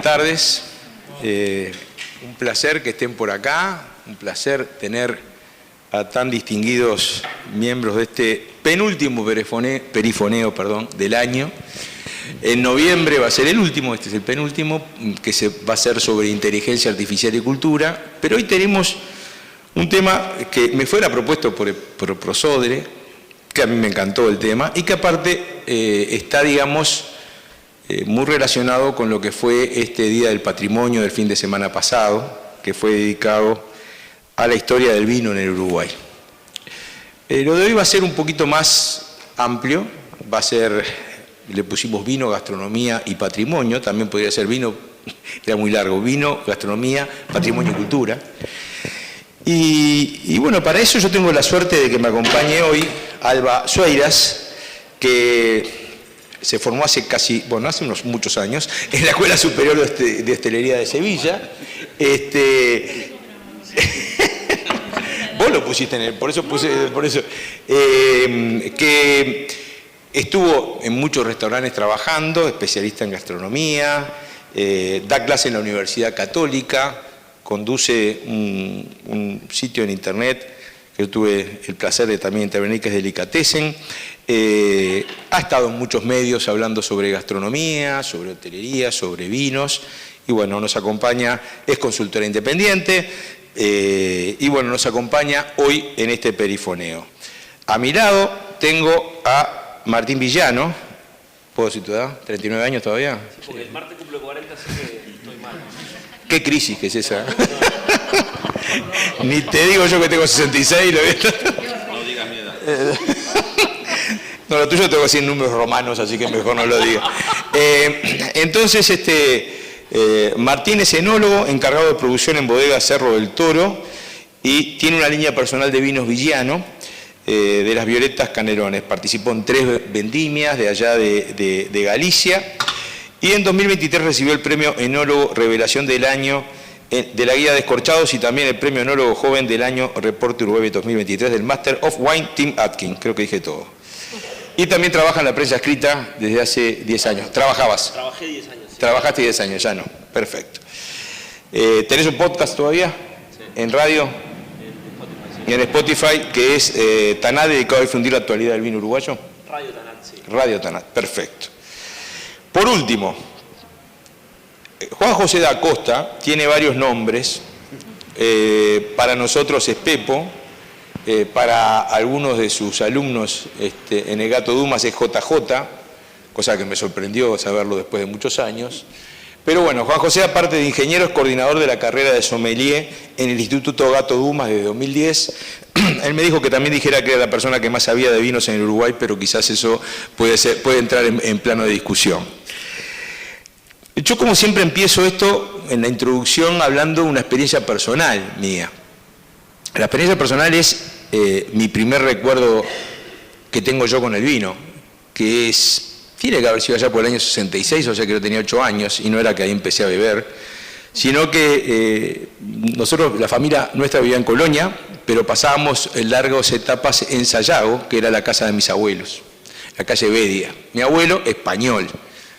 tardes. Un placer que estén por acá, un placer tener a tan distinguidos miembros de este penúltimo perifoneo del año. En noviembre va a ser el último, este es el penúltimo, que va a ser sobre inteligencia artificial y cultura, pero hoy tenemos un tema que me fuera propuesto por Prosodre, que a mí me encantó el tema, y que aparte está, digamos, muy relacionado con lo que fue este Día del Patrimonio del fin de semana pasado, que fue dedicado a la historia del vino en el Uruguay. Lo de hoy va a ser un poquito más amplio, va a ser, le pusimos vino, gastronomía y patrimonio, también podría ser vino, era muy largo, vino, gastronomía, patrimonio y cultura. Y bueno, para eso yo tengo la suerte de que me acompañe hoy Alba Sueiras, que se formó hace hace unos muchos años, en la Escuela Superior de Hostelería de Sevilla. Vos lo pusiste en él, por eso. Que estuvo en muchos restaurantes trabajando, especialista en gastronomía, da clase en la Universidad Católica, conduce un sitio en internet que yo tuve el placer de también intervenir, que es Delicatessen. Ha estado en muchos medios hablando sobre gastronomía, sobre hotelería, sobre vinos, y bueno, nos acompaña, es consultora independiente, y bueno, nos acompaña hoy en este perifoneo. A mi lado tengo a Martín Villano. ¿Puedo decir tu edad? ¿39 años todavía? Sí, porque el martes cumple 40, así que estoy mal. ¿Qué crisis que es esa? Ni te digo yo que tengo 66, ¿lo ves? No digas mi edad. No, lo tuyo tengo así en números romanos, así que mejor no lo diga. Entonces, Martín es enólogo, encargado de producción en bodega Cerro del Toro, y tiene una línea personal de vinos Villano, de las Violetas Canelones. Participó en 3 vendimias de allá de Galicia, y en 2023 recibió el premio Enólogo Revelación del Año de la Guía de Descorchados, y también el premio Enólogo Joven del Año Reporte Uruguay 2023 del Master of Wine Tim Atkin. Creo que dije todo. Y también trabaja en la prensa escrita desde hace 10 años. ¿Trabajabas? Trabajé 10 años. Sí. Trabajaste 10 años, ya no. Perfecto. ¿Tenés un podcast todavía? Sí. ¿En radio? En Spotify, sí. Y en Spotify, que es Tanat, dedicado a difundir la actualidad del vino uruguayo. Radio Tanat, sí. Radio Tanat, perfecto. Por último, Juan José da Costa tiene varios nombres. Para nosotros es Pepo. Para algunos de sus alumnos en el Gato Dumas es JJ, cosa que me sorprendió saberlo después de muchos años. Pero bueno, Juan José, aparte de ingeniero, es coordinador de la carrera de sommelier en el Instituto Gato Dumas desde 2010. Él me dijo que también dijera que era la persona que más sabía de vinos en el Uruguay, pero quizás eso puede entrar en plano de discusión. Yo, como siempre, empiezo esto en la introducción hablando de una experiencia personal mía. La experiencia personal es mi primer recuerdo que tengo yo con el vino, que tiene que haber sido allá por el año 66, o sea que yo tenía 8 años, y no era que ahí empecé a beber, sino que nosotros, la familia nuestra vivía en Colonia, pero pasábamos largas etapas en Sayago, que era la casa de mis abuelos, la calle Bedia. Mi abuelo, español,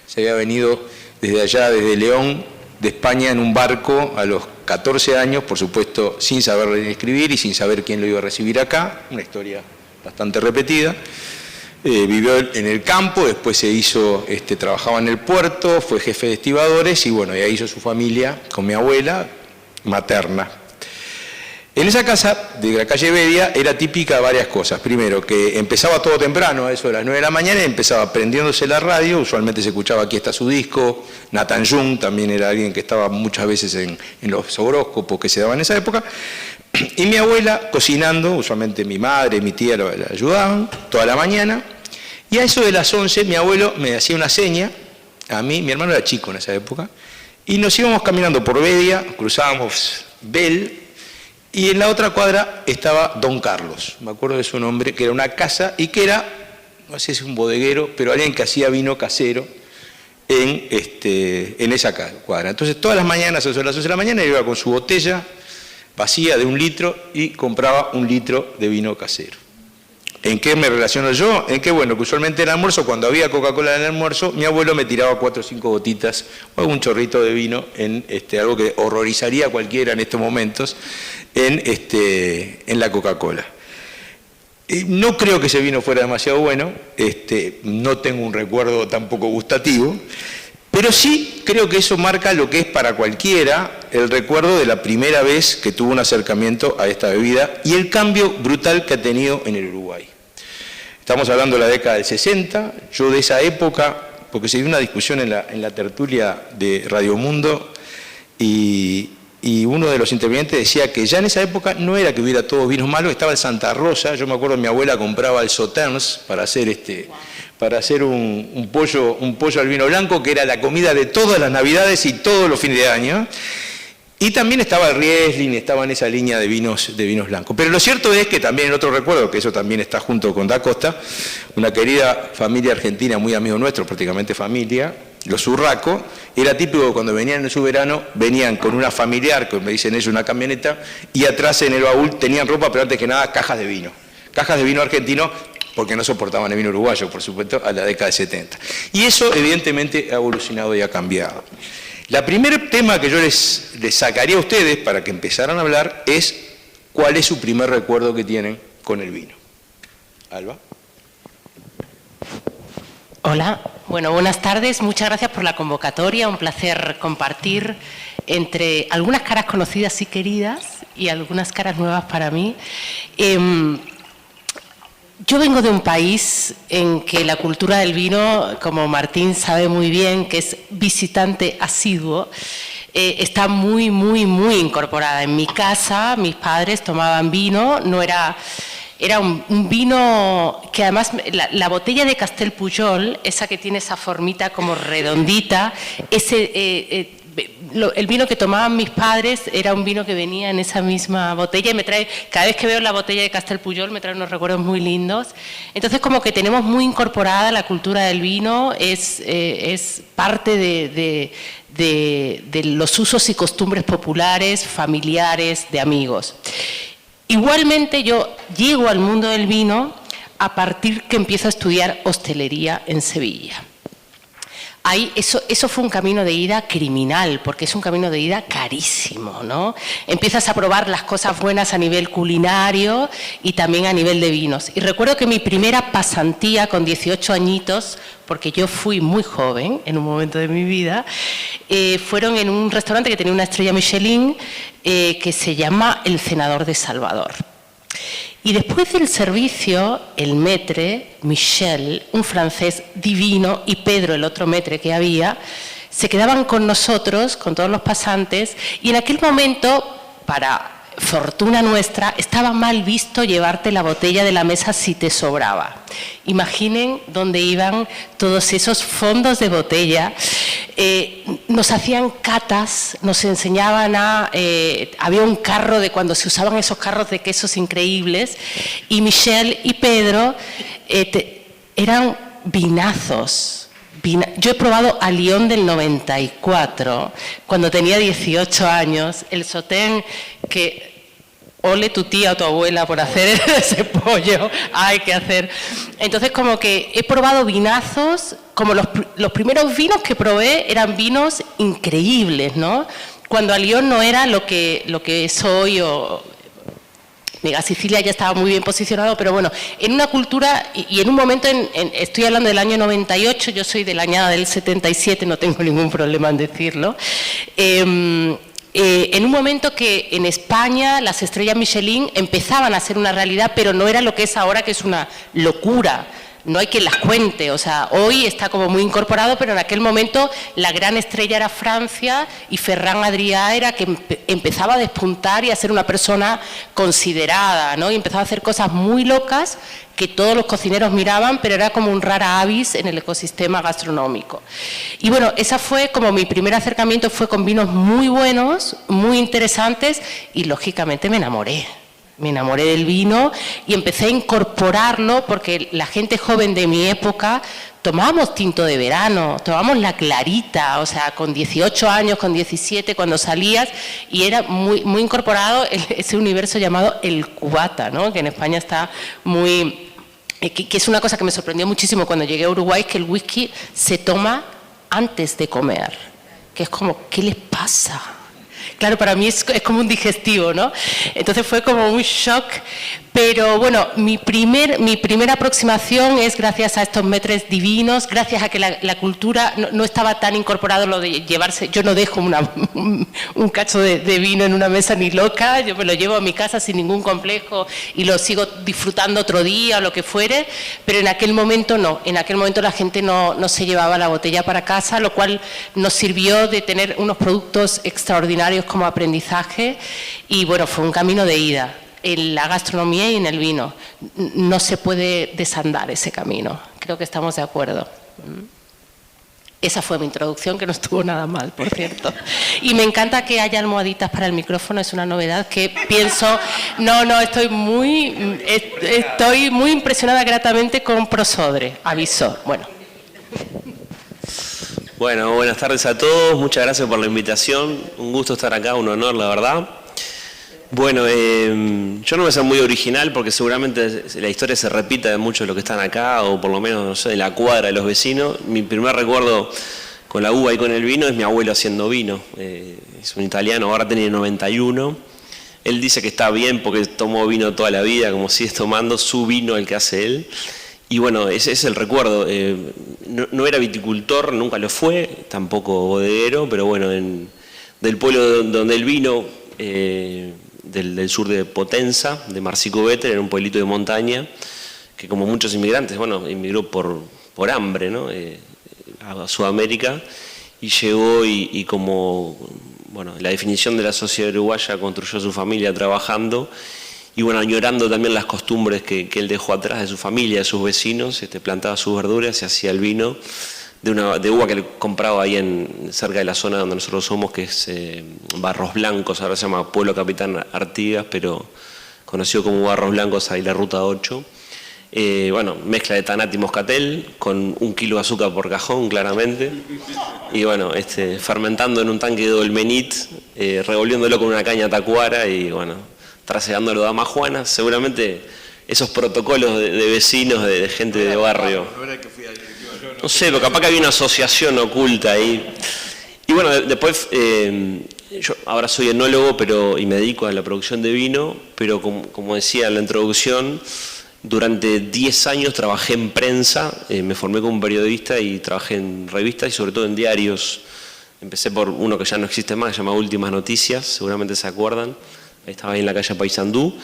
se había venido desde allá, desde León, de España, en un barco a los 14 años, por supuesto, sin saber leer ni escribir y sin saber quién lo iba a recibir acá, una historia bastante repetida. Vivió en el campo, después trabajaba en el puerto, fue jefe de estibadores y bueno, ya hizo su familia con mi abuela materna. En esa casa de la calle Bedia era típica varias cosas. Primero, que empezaba todo temprano, a eso de las 9 de la mañana, y empezaba prendiéndose la radio, usualmente se escuchaba Aquí está su disco. Nathan Jung también era alguien que estaba muchas veces en los horóscopos que se daban en esa época. Y mi abuela cocinando, usualmente mi madre y mi tía le ayudaban toda la mañana. Y a eso de las 11 mi abuelo me hacía una seña, a mí, mi hermano era chico en esa época, y nos íbamos caminando por Bedia, cruzábamos Bell, y en la otra cuadra estaba Don Carlos, me acuerdo de su nombre, que era una casa y que era, no sé si es un bodeguero, pero alguien que hacía vino casero en esa cuadra. Entonces todas las mañanas, a las 11 de la mañana, iba con su botella vacía de 1 litro y compraba 1 litro de vino casero. ¿En qué me relaciono yo? En que, bueno, que usualmente en el almuerzo, cuando había Coca-Cola en el almuerzo, mi abuelo me tiraba 4 o 5 gotitas o algún chorrito de vino en algo que horrorizaría a cualquiera en estos momentos en la Coca-Cola. No creo que ese vino fuera demasiado bueno, no tengo un recuerdo tampoco gustativo, pero sí creo que eso marca lo que es para cualquiera el recuerdo de la primera vez que tuvo un acercamiento a esta bebida y el cambio brutal que ha tenido en el Uruguay. Estamos hablando de la década del 60, yo de esa época, porque se dio una discusión en la tertulia de Radio Mundo y uno de los intervinientes decía que ya en esa época no era que hubiera todos vinos malos, estaba el Santa Rosa. Yo me acuerdo que mi abuela compraba el Sauternes para hacer un pollo al vino blanco, que era la comida de todas las Navidades y todos los fines de año. Y también estaba el Riesling, estaba en esa línea de vinos blancos. Pero lo cierto es que también en otro recuerdo, que eso también está junto con Da Costa, una querida familia argentina, muy amigo nuestro, prácticamente familia, los Urraco, era típico que cuando venían en su verano, venían con una familiar, que me dicen ellos, una camioneta, y atrás en el baúl tenían ropa, pero antes que nada cajas de vino. Cajas de vino argentino, porque no soportaban el vino uruguayo, por supuesto, a la década de 70. Y eso evidentemente ha evolucionado y ha cambiado. La primer tema que yo les sacaría a ustedes para que empezaran a hablar es cuál es su primer recuerdo que tienen con el vino. Alba. Hola, bueno, buenas tardes, muchas gracias por la convocatoria, un placer compartir entre algunas caras conocidas y queridas y algunas caras nuevas para mí. Yo vengo de un país en que la cultura del vino, como Martín sabe muy bien, que es visitante asiduo, está muy, muy, muy incorporada. En mi casa, mis padres tomaban vino, no era un vino que además, la botella de Castel Pujol, esa que tiene esa formita como redondita, el vino que tomaban mis padres era un vino que venía en esa misma botella y me trae, cada vez que veo la botella de Castel Pujol me trae unos recuerdos muy lindos. Entonces como que tenemos muy incorporada la cultura del vino, es parte de los usos y costumbres populares, familiares, de amigos. Igualmente yo llego al mundo del vino a partir que empiezo a estudiar hostelería en Sevilla. Ahí, eso fue un camino de ida criminal, porque es un camino de ida carísimo, ¿no? Empiezas a probar las cosas buenas a nivel culinario y también a nivel de vinos. Y recuerdo que mi primera pasantía con 18 añitos, porque yo fui muy joven en un momento de mi vida, fueron en un restaurante que tenía una estrella Michelin que se llama El Cenador de Salvador. Y después del servicio, el maître, Michel, un francés divino, y Pedro, el otro maître que había, se quedaban con nosotros, con todos los pasantes, y en aquel momento, para fortuna nuestra, estaba mal visto llevarte la botella de la mesa si te sobraba. Imaginen dónde iban todos esos fondos de botella. Nos hacían catas, nos enseñaban había un carro de cuando se usaban esos carros de quesos increíbles, y Michel y Pedro eran vinazos. Yo he probado a Lyon del 94, cuando tenía 18 años, el Sauternes, que ole tu tía o tu abuela por hacer ese pollo, hay que hacer. Entonces como que he probado vinazos, como los primeros vinos que probé eran vinos increíbles, ¿no? Cuando a Lyon no era lo que es hoy, Mega Sicilia ya estaba muy bien posicionado, pero bueno, en una cultura y en un momento, estoy hablando del año 98, yo soy de la añada del 77, no tengo ningún problema en decirlo, en un momento que en España las estrellas Michelin empezaban a ser una realidad, pero no era lo que es ahora, que es una locura. No hay quien las cuente, o sea, hoy está como muy incorporado, pero en aquel momento la gran estrella era Francia y Ferran Adrià era que empezaba a despuntar y a ser una persona considerada, ¿no? Y empezaba a hacer cosas muy locas que todos los cocineros miraban, pero era como un rara avis en el ecosistema gastronómico. Y bueno, esa fue como mi primer acercamiento, fue con vinos muy buenos, muy interesantes, y lógicamente me enamoré. Me enamoré del vino y empecé a incorporarlo porque la gente joven de mi época tomábamos tinto de verano, tomábamos la clarita, o sea, con 18 años, con 17, cuando salías, y era muy incorporado ese universo llamado el cubata, ¿no? Que en España está muy que es una cosa que me sorprendió muchísimo cuando llegué a Uruguay, que el whisky se toma antes de comer, que es como, ¿qué les pasa? Claro, para mí es como un digestivo, ¿no? Entonces fue como un shock, pero bueno, mi primera aproximación es gracias a estos metres divinos, gracias a que la cultura no estaba tan incorporado lo de llevarse, yo no dejo un cacho de vino en una mesa ni loca, yo me lo llevo a mi casa sin ningún complejo y lo sigo disfrutando otro día o lo que fuere, pero en aquel momento no, en aquel momento la gente no se llevaba la botella para casa, lo cual nos sirvió de tener unos productos extraordinarios como aprendizaje y bueno, fue un camino de ida. En la gastronomía y en el vino. No se puede desandar ese camino. Creo que estamos de acuerdo. Esa fue mi introducción, que no estuvo nada mal, por cierto. Y me encanta que haya almohaditas para el micrófono, es una novedad que pienso... No, estoy muy impresionada gratamente con Prosodre, aviso. Bueno, buenas tardes a todos, muchas gracias por la invitación. Un gusto estar acá, un honor, la verdad. Bueno, yo no voy a ser muy original porque seguramente la historia se repita de muchos de los que están acá, o por lo menos, no sé, de la cuadra de los vecinos. Mi primer recuerdo con la uva y con el vino es mi abuelo haciendo vino. Es un italiano, ahora tiene 91. Él dice que está bien porque tomó vino toda la vida, como sigue tomando su vino, el que hace él. Y bueno, ese es el recuerdo. No era viticultor, nunca lo fue, tampoco bodeguero, pero bueno, del pueblo donde él vino... Del sur de Potenza, de Marsico-Véter, era un pueblito de montaña, que como muchos inmigrantes, bueno, inmigró por hambre, ¿no? A Sudamérica, y llegó y como, bueno, la definición de la sociedad uruguaya, construyó su familia trabajando, y bueno, añorando también las costumbres que él dejó atrás de su familia, de sus vecinos, plantaba sus verduras y hacía el vino, de uva que le compraba ahí cerca de la zona donde nosotros somos, que es Barros Blancos, ahora se llama Pueblo Capitán Artigas, pero conocido como Barros Blancos, ahí la ruta 8. Bueno, mezcla de Tanat y Moscatel, con 1 kilo de azúcar por cajón, claramente. Y bueno, fermentando en un tanque de dolmenit, revolviéndolo con una caña tacuara y bueno, traseándolo de amajuana. Seguramente esos protocolos de vecinos, de gente de barrio. No sé, pero capaz que había una asociación oculta ahí. Y bueno, después, yo ahora soy enólogo y me dedico a la producción de vino, pero como decía en la introducción, durante 10 años trabajé en prensa, me formé como periodista y trabajé en revistas y sobre todo en diarios. Empecé por uno que ya no existe más, que se llama Últimas Noticias, seguramente se acuerdan. Ahí estaba ahí en la calle Paysandú.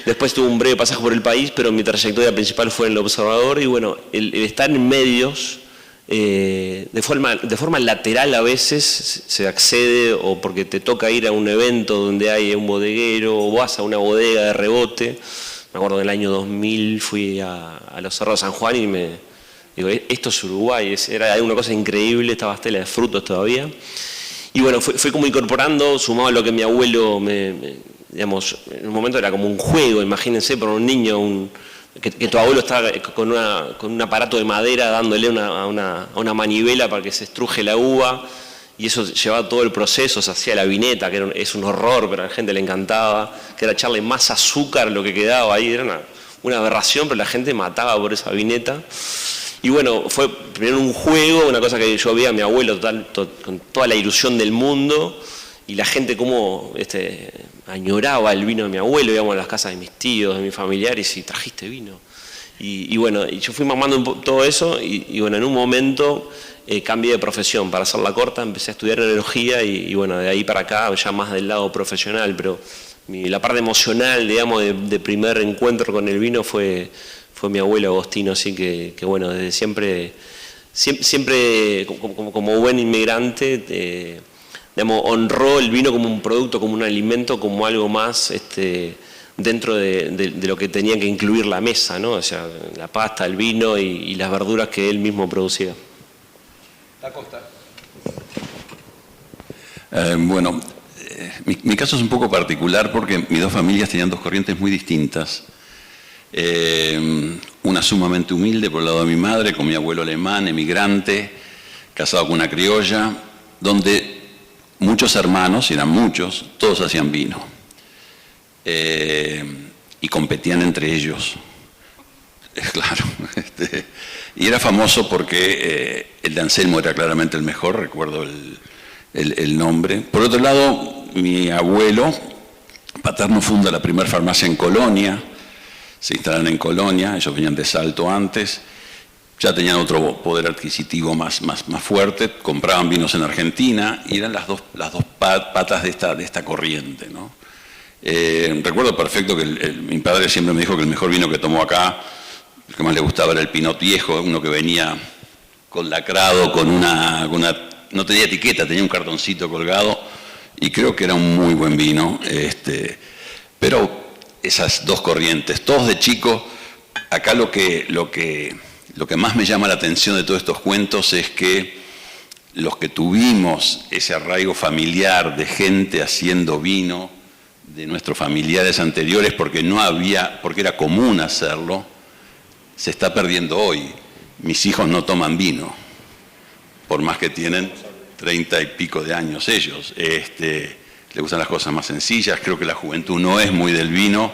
Después tuve un breve pasaje por el país, pero mi trayectoria principal fue en El Observador y bueno, el estar en medios, de forma lateral a veces se accede o porque te toca ir a un evento donde hay un bodeguero o vas a una bodega de rebote. Me acuerdo que en el año 2000 fui a los Cerros de San Juan y me digo, esto es Uruguay, era una cosa increíble, estaba Estela de Frutos todavía. Y bueno, fui como incorporando, sumado a lo que mi abuelo digamos, en un momento era como un juego, imagínense, para un niño, que tu abuelo estaba con un aparato de madera dándole a una manivela para que se estruje la uva, y eso llevaba todo el proceso, se hacía la vineta, que es un horror, pero a la gente le encantaba, que era echarle más azúcar lo que quedaba ahí, era una aberración, pero la gente mataba por esa vineta. Y bueno, fue primero un juego, una cosa que yo veía a mi abuelo con toda la ilusión del mundo, y la gente como añoraba el vino de mi abuelo, íbamos a las casas de mis tíos, de mis familiares, y trajiste vino. Y bueno, y yo fui mamando todo eso, y bueno, en un momento cambié de profesión, para hacerla corta, empecé a estudiar enología, y bueno, de ahí para acá, ya más del lado profesional, pero la parte emocional, digamos, de primer encuentro con el vino fue mi abuelo Agostino, así que bueno, desde siempre como buen inmigrante, digamos, honró el vino como un producto, como un alimento, como algo más dentro de lo que tenía que incluir la mesa, ¿no? O sea, la pasta, el vino y las verduras que él mismo producía. Da Costa. Bueno, mi caso es un poco particular porque mis dos familias tenían dos corrientes muy distintas. Una sumamente humilde por el lado de mi madre, con mi abuelo alemán, emigrante, casado con una criolla, donde muchos hermanos, y eran muchos, todos hacían vino. Y competían entre ellos. Claro. Y era famoso porque el de Anselmo era claramente el mejor, recuerdo el nombre. Por otro lado, mi abuelo paterno funda la primera farmacia en Colonia, se instalan en Colonia, ellos venían de Salto antes, ya tenían otro poder adquisitivo más fuerte, compraban vinos en Argentina y eran las dos patas de esta corriente, ¿no? Recuerdo perfecto que mi padre siempre me dijo que el mejor vino que tomó acá, el que más le gustaba era el Pinot Viejo, uno que venía con lacrado, con una no tenía etiqueta, tenía un cartoncito colgado y creo que era un muy buen vino. Pero esas dos corrientes, todos de chico, acá lo que más me llama la atención de todos estos cuentos es que los que tuvimos ese arraigo familiar de gente haciendo vino, de nuestros familiares anteriores, porque era común hacerlo, se está perdiendo hoy. Mis hijos no toman vino, por más que tienen 30 y pico de años ellos. Le gustan las cosas más sencillas, creo que la juventud no es muy del vino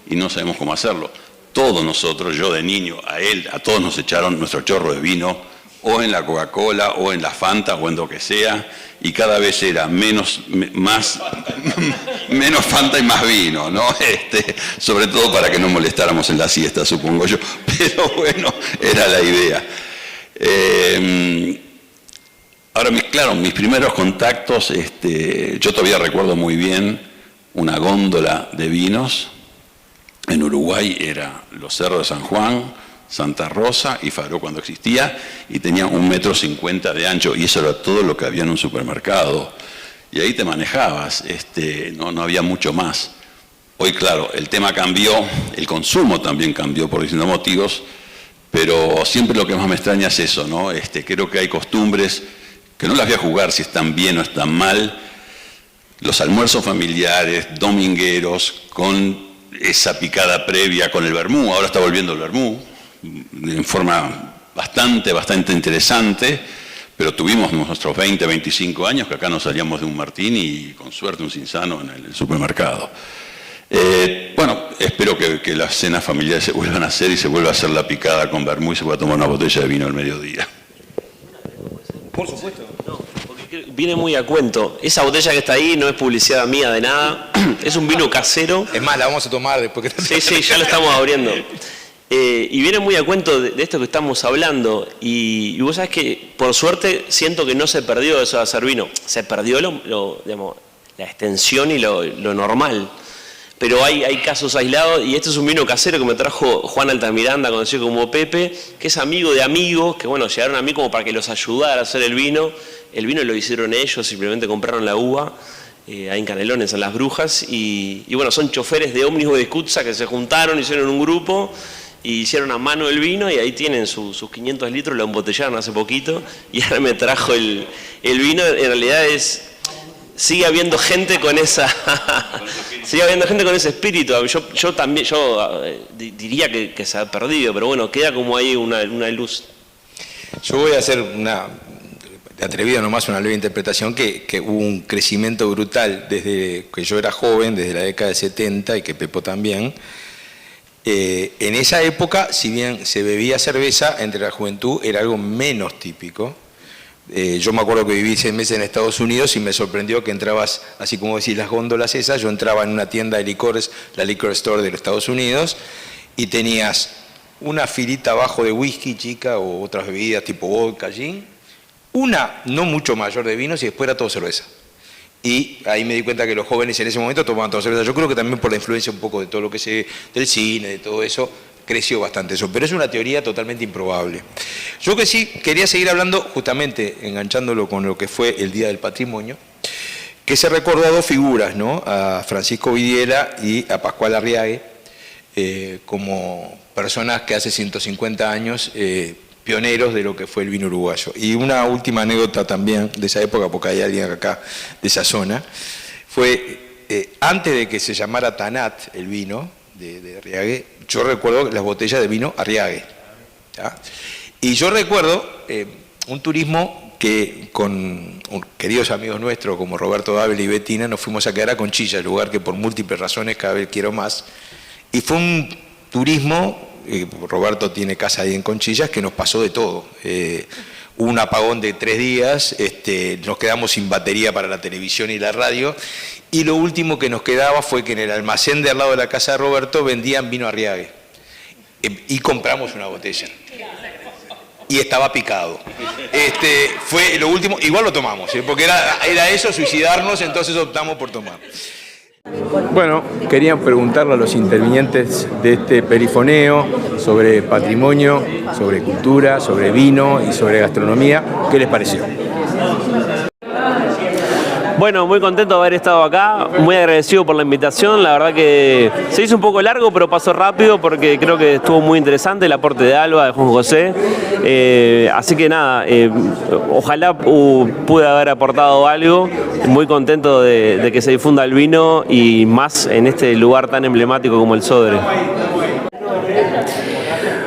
y no sabemos cómo hacerlo. Todos nosotros, yo de niño, a todos nos echaron nuestro chorro de vino, o en la Coca-Cola, o en la Fanta, o en lo que sea, y cada vez era menos Fanta y más vino, ¿no? Sobre todo para que no molestáramos en la siesta, supongo yo, pero bueno, era la idea. Ahora, claro, mis primeros contactos, yo todavía recuerdo muy bien una góndola de vinos. En Uruguay era los Cerros de San Juan, Santa Rosa y Faro cuando existía, y tenía 1,50 m de ancho, y eso era todo lo que había en un supermercado. Y ahí te manejabas, no había mucho más. Hoy, claro, el tema cambió, el consumo también cambió por distintos motivos, pero siempre lo que más me extraña es eso, ¿no? Creo que hay costumbres que no las voy a juzgar si están bien o están mal. Los almuerzos familiares, domingueros, con esa picada previa con el vermú, ahora está volviendo el vermú, en forma bastante interesante, pero tuvimos nuestros 20, 25 años que acá nos salíamos de un martini y con suerte un cinzano en el supermercado. Bueno, espero que las cenas familiares se vuelvan a hacer y se vuelva a hacer la picada con vermú y se pueda tomar una botella de vino al mediodía. Por supuesto. No, porque viene muy a cuento. Esa botella que está ahí no es publicidad mía de nada, es un vino casero. Es más, la vamos a tomar después que... Sí, ya lo estamos abriendo. Y viene muy a cuento de esto que estamos hablando. Y vos sabés que, por suerte, siento que no se perdió eso de hacer vino. Se perdió digamos, la extensión y lo normal. Pero hay casos aislados, y este es un vino casero que me trajo Juan Altamiranda, conocido como Pepe, que es amigo de amigos, que bueno, llegaron a mí como para que los ayudara a hacer el vino. El vino lo hicieron ellos, simplemente compraron la uva, ahí en Canelones, en Las Brujas, y bueno, son choferes de ómnibus de Cutsa que se juntaron, hicieron un grupo, y hicieron a mano el vino, y ahí tienen sus 500 litros, lo embotellaron hace poquito, y ahora me trajo el vino. En realidad sigue habiendo gente con ese espíritu. Yo también diría que se ha perdido, pero bueno, queda como ahí una luz. Yo voy a hacer atrevido nomás una leve interpretación, que hubo un crecimiento brutal desde que yo era joven, desde la década del 70, y que Pepo también. En esa época, si bien se bebía cerveza, entre la juventud era algo menos típico. Yo me acuerdo que viví 6 meses en Estados Unidos y me sorprendió que entrabas, así como decís, las góndolas esas, yo entraba en una tienda de licores, la Liquor Store de los Estados Unidos, y tenías una filita abajo de whisky chica o otras bebidas tipo vodka, gin, una no mucho mayor de vinos, y después era todo cerveza. Y ahí me di cuenta que los jóvenes en ese momento tomaban toda cerveza. Yo creo que también por la influencia un poco de todo lo que del cine, de todo eso, creció bastante eso, pero es una teoría totalmente improbable. Yo que sí quería seguir hablando, justamente enganchándolo con lo que fue el Día del Patrimonio, que se recordó a dos figuras, ¿no? A Francisco Vidiela y a Pascual Arriague, como personas que hace 150 años, pioneros de lo que fue el vino uruguayo. Y una última anécdota también de esa época, porque hay alguien acá de esa zona, fue antes de que se llamara Tanat el vino de Arriague, yo recuerdo las botellas de vino Arriague, ¿ya? Y yo recuerdo un turismo que con queridos amigos nuestros como Roberto Dávila y Bettina nos fuimos a quedar a Conchilla, el lugar que por múltiples razones cada vez quiero más, y fue un turismo Roberto tiene casa ahí en Conchillas, que nos pasó de todo. Hubo un apagón de 3 días, nos quedamos sin batería para la televisión y la radio, y lo último que nos quedaba fue que en el almacén de al lado de la casa de Roberto vendían vino Arriague, y compramos una botella. Y estaba picado. Fue lo último, igual lo tomamos, porque era eso, suicidarnos, entonces optamos por tomar. Bueno, quería preguntarle a los intervinientes de este perifoneo sobre patrimonio, sobre cultura, sobre vino y sobre gastronomía, ¿qué les pareció? Bueno, muy contento de haber estado acá, muy agradecido por la invitación. La verdad que se hizo un poco largo, pero pasó rápido porque creo que estuvo muy interesante el aporte de Alba, de Juan José. Así que nada, ojalá pude haber aportado algo. Muy contento de que se difunda el vino y más en este lugar tan emblemático como el Sodre.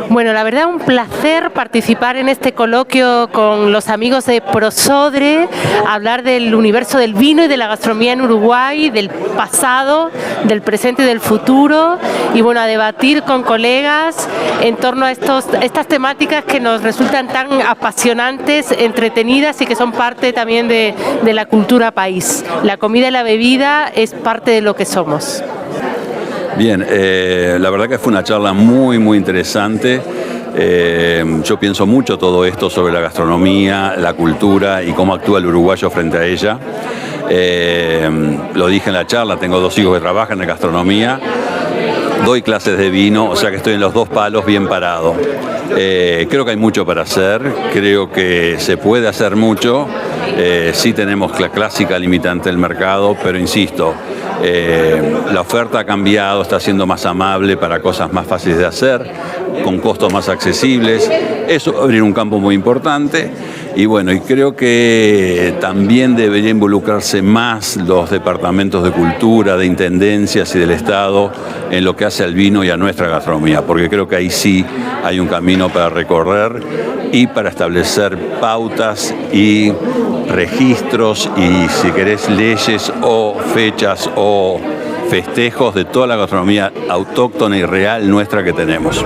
Bueno, la verdad un placer participar en este coloquio con los amigos de Prosodre, hablar del universo del vino y de la gastronomía en Uruguay, del pasado, del presente y del futuro, y bueno, a debatir con colegas en torno a estas temáticas que nos resultan tan apasionantes, entretenidas y que son parte también de la cultura país. La comida y la bebida es parte de lo que somos. Bien, la verdad que fue una charla muy, muy interesante. Yo pienso mucho todo esto sobre la gastronomía, la cultura y cómo actúa el uruguayo frente a ella. Lo dije en la charla, tengo 2 hijos que trabajan en gastronomía, doy clases de vino, o sea que estoy en los 2 palos bien parado. Creo que hay mucho para hacer, creo que se puede hacer mucho. Sí tenemos la clásica limitante del mercado, pero insisto, la oferta ha cambiado, está siendo más amable para cosas más fáciles de hacer, con costos más accesibles. Eso va a abrir un campo muy importante. Y bueno, y creo que también debería involucrarse más los departamentos de cultura, de intendencias y del Estado en lo que hace al vino y a nuestra gastronomía, porque creo que ahí sí hay un camino para recorrer y para establecer pautas y registros y, si querés, leyes o fechas o festejos de toda la gastronomía autóctona y real nuestra que tenemos.